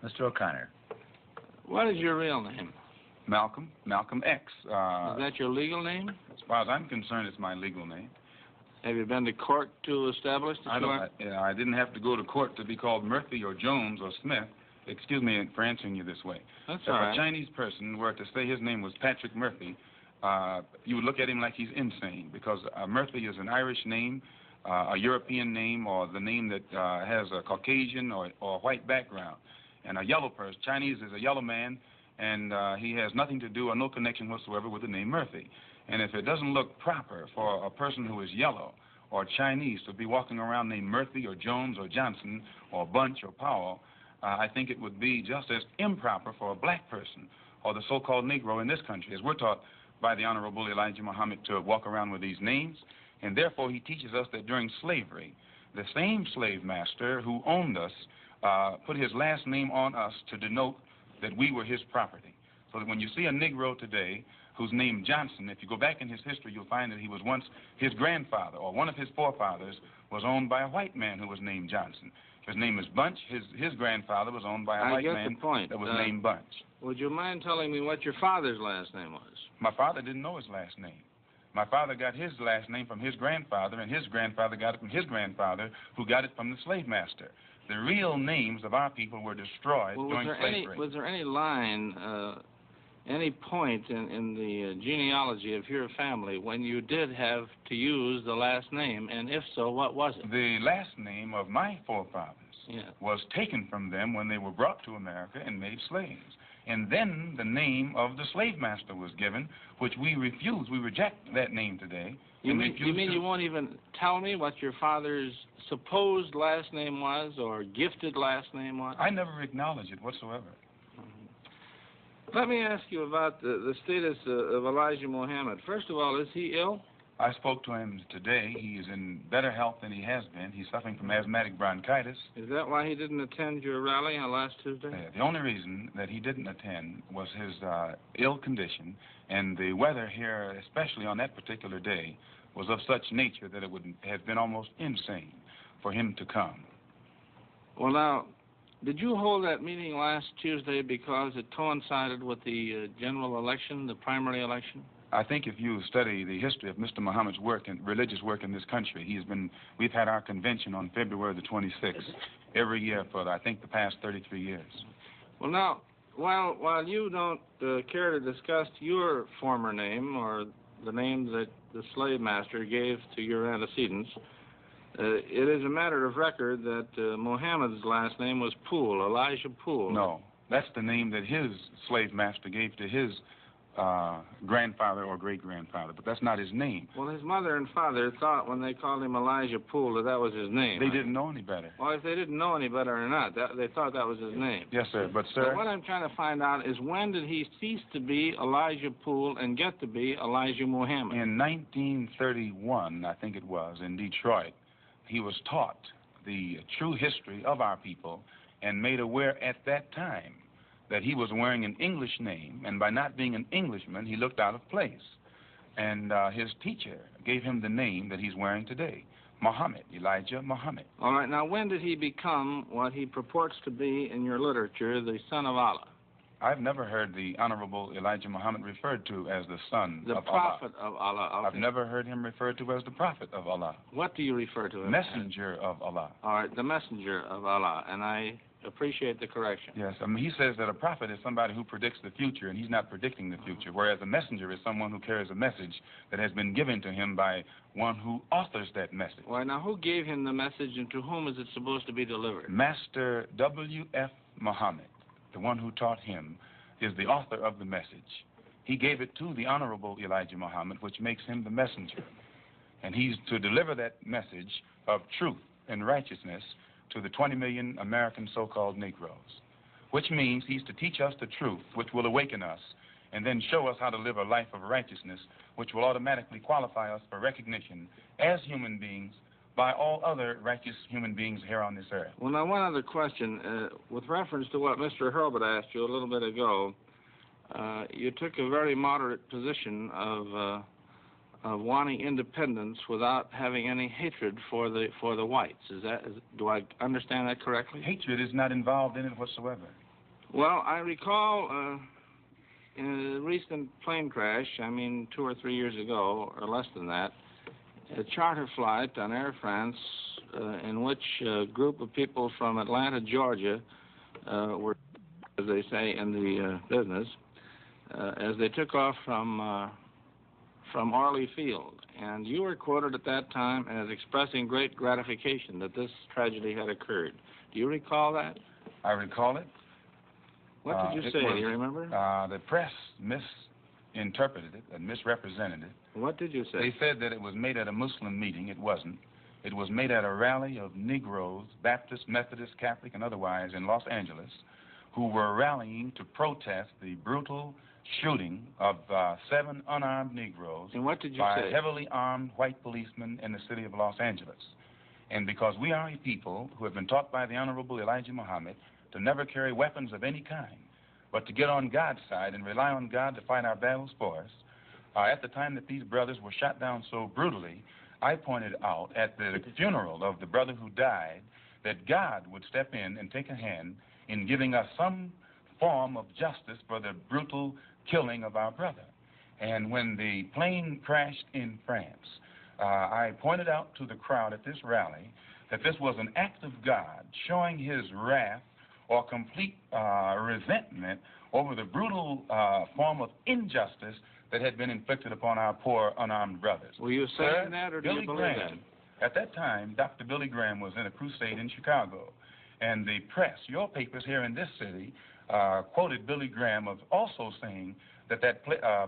Mr. O'Connor. What is your real name? Malcolm X. Is that your legal name? As far as I'm concerned, it's my legal name. Have you been to court to establish that I didn't have to go to court to be called Murphy or Jones or Smith. Excuse me for answering you this way. That's if all right. a Chinese person were to say his name was Patrick Murphy, you would look at him like he's insane, because Murphy is an Irish name, a European name, or the name that has a Caucasian or white background. And a yellow person, Chinese is a yellow man, and he has nothing to do or no connection whatsoever with the name Murphy. And if it doesn't look proper for a person who is yellow or Chinese to be walking around named Murphy or Jones or Johnson or Bunch or Powell, I think it would be just as improper for a black person or the so-called Negro in this country, as we're taught by the Honorable Elijah Muhammad to walk around with these names. And therefore, he teaches us that during slavery, the same slave master who owned us put his last name on us to denote that we were his property. So that when you see a Negro today who's named Johnson, if you go back in his history, you'll find that he was once his grandfather, or one of his forefathers was owned by a white man who was named Johnson. His name is Bunch. His grandfather was owned by a white man that was named Bunch. Would you mind telling me what your father's last name was? My father didn't know his last name. My father got his last name from his grandfather, and his grandfather got it from his grandfather, who got it from the slave master. The real names of our people were destroyed during slavery. Was there any line, any point in the genealogy of your family when you did have to use the last name, and if so, what was it? The last name of my forefathers was taken from them when they were brought to America and made slaves. And then the name of the slave master was given, which we refuse. We reject that name today. You mean you won't even tell me what your father's supposed last name was or gifted last name was? I never acknowledge it whatsoever. Let me ask you about the status of Elijah Muhammad. First of all, is he ill? I spoke to him today. He is in better health than he has been. He's suffering from asthmatic bronchitis. Is that why he didn't attend your rally on last Tuesday? The only reason that he didn't attend was his ill condition, and the weather here, especially on that particular day, was of such nature that it would have been almost insane for him to come. Well, now, did you hold that meeting last Tuesday because it coincided with the general election, the primary election? I think if you study the history of Mr. Muhammad's work and religious work in this country, we've had our convention on February the 26th every year for, I think, the past 33 years. Well, now, while you don't care to discuss your former name or the name that the slave master gave to your antecedents, it is a matter of record that Muhammad's last name was Poole, Elijah Poole. No, that's the name that his slave master gave to his grandfather or great-grandfather, but that's not his name. Well, his mother and father thought when they called him Elijah Poole that was his name. They didn't know any better. Well, if they didn't know any better or not, they thought that was his name. Yes, sir, but sir... So what I'm trying to find out is when did he cease to be Elijah Poole and get to be Elijah Muhammad? In 1931, I think it was, in Detroit, he was taught the true history of our people and made aware at that time that he was wearing an English name, and by not being an Englishman, he looked out of place. And his teacher gave him the name that he's wearing today, Muhammad, Elijah Muhammad. All right, now when did he become what he purports to be in your literature, the son of Allah? I've never heard the Honorable Elijah Muhammad referred to as the son of Allah. The prophet of Allah. Okay. I've never heard him referred to as the prophet of Allah. What do you refer to him Messenger as? of Allah. All right, the messenger of Allah, and I appreciate the correction. Yes, I mean, he says that a prophet is somebody who predicts the future, and he's not predicting the future, whereas a messenger is someone who carries a message that has been given to him by one who authors that message. Well, now, who gave him the message, and to whom is it supposed to be delivered? Master W.F. Muhammad, the one who taught him, is the author of the message. He gave it to the Honorable Elijah Muhammad, which makes him the messenger. And he's to deliver that message of truth and righteousness to the 20 million American so-called Negroes, which means he's to teach us the truth, which will awaken us, and then show us how to live a life of righteousness, which will automatically qualify us for recognition as human beings by all other righteous human beings here on this earth. Well, now, one other question. With reference to what Mr. Hurlbut asked you a little bit ago, you took a very moderate position of wanting independence without having any hatred for the whites. Do I understand that correctly? Hatred is not involved in it whatsoever. Well, I recall in a recent plane crash, 2 or 3 years ago, or less than that, a charter flight on Air France in which a group of people from Atlanta, Georgia, were, as they say in the business, as they took off from Orly Field. And you were quoted at that time as expressing great gratification that this tragedy had occurred. Do you recall that? I recall it. What did you say? Do you remember? The press misinterpreted it and misrepresented it. What did you say? They said that it was made at a Muslim meeting. It wasn't. It was made at a rally of Negroes, Baptist, Methodist, Catholic, and otherwise in Los Angeles, who were rallying to protest the brutal shooting of 7 unarmed Negroes and what did you by say? heavily armed white policemen in the city of Los Angeles. And because we are a people who have been taught by the Honorable Elijah Muhammad to never carry weapons of any kind, but to get on God's side and rely on God to fight our battles for us, at the time that these brothers were shot down so brutally, I pointed out at the funeral of the brother who died that God would step in and take a hand in giving us some form of justice for the brutal killing of our brother. And when the plane crashed in France, I pointed out to the crowd at this rally that this was an act of God showing his wrath or complete resentment over the brutal form of injustice that had been inflicted upon our poor unarmed brothers. Were you saying that, or do you believe Graham, that? At that time, Dr. Billy Graham was in a crusade in Chicago, and the press, your papers here in this city, quoted Billy Graham of also saying that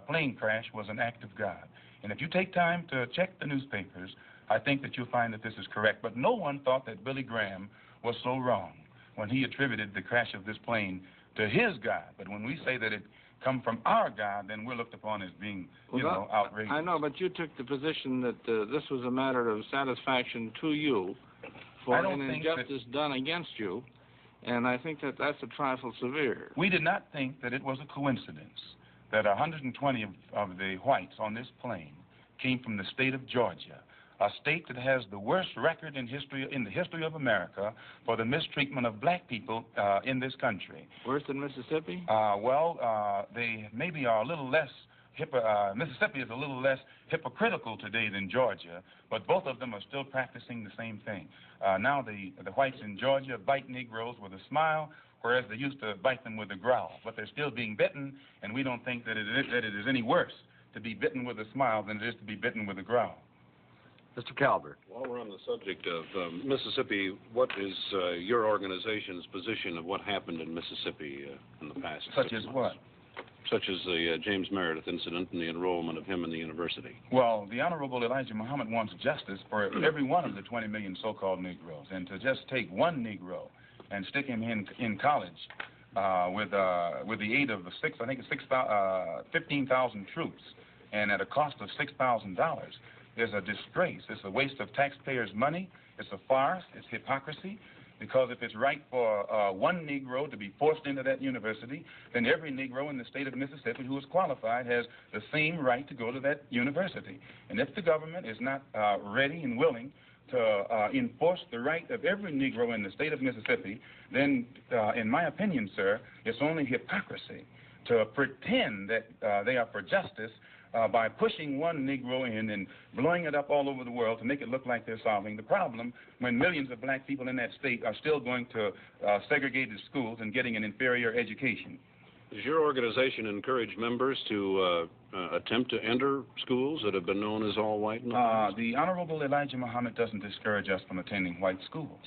plane crash was an act of God. And if you take time to check the newspapers, I think that you'll find that this is correct. But no one thought that Billy Graham was so wrong when he attributed the crash of this plane to his God. But when we say that it come from our God, then we're looked upon as being, outrageous. I know, but you took the position that this was a matter of satisfaction to you for an injustice done against you, and I think that that's a trifle severe. We did not think that it was a coincidence that 120 of the whites on this plane came from the state of Georgia, a state that has the worst record in the history of America for the mistreatment of black people in this country. Worse than Mississippi? They maybe are a little less. Mississippi is a little less hypocritical today than Georgia, but both of them are still practicing the same thing. Now the whites in Georgia bite Negroes with a smile, whereas they used to bite them with a growl. But they're still being bitten, and we don't think that it is any worse to be bitten with a smile than it is to be bitten with a growl. Mr. Calvert. While we're on the subject of Mississippi, what is your organization's position of what happened in Mississippi in the past? Such as what? Such as the James Meredith incident and the enrollment of him in the university. Well, the Honorable Elijah Muhammad wants justice for every one of the 20 million so-called Negroes. And to just take one Negro and stick him in college with the aid of 15,000 troops and at a cost of $6,000 is a disgrace. It's a waste of taxpayers' money. It's a farce. It's hypocrisy. Because if it's right for one Negro to be forced into that university, then every Negro in the state of Mississippi who is qualified has the same right to go to that university. And if the government is not ready and willing to enforce the right of every Negro in the state of Mississippi, then, in my opinion, sir, it's only hypocrisy to pretend that they are for justice by pushing one Negro in and blowing it up all over the world to make it look like they're solving the problem when millions of black people in that state are still going to segregated schools and getting an inferior education. Does your organization encourage members to attempt to enter schools that have been known as all white? The Honorable Elijah Muhammad doesn't discourage us from attending white schools,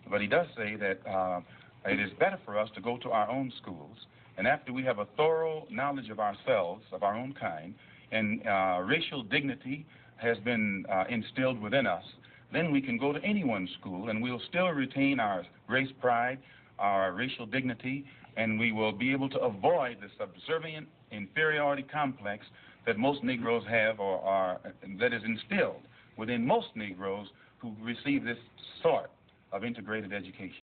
but he does say that it is better for us to go to our own schools, and after we have a thorough knowledge of ourselves, of our own kind, and racial dignity has been instilled within us, then we can go to anyone's school and we'll still retain our race pride, our racial dignity, and we will be able to avoid the subservient inferiority complex that most Negroes have or that is instilled within most Negroes who receive this sort of integrated education.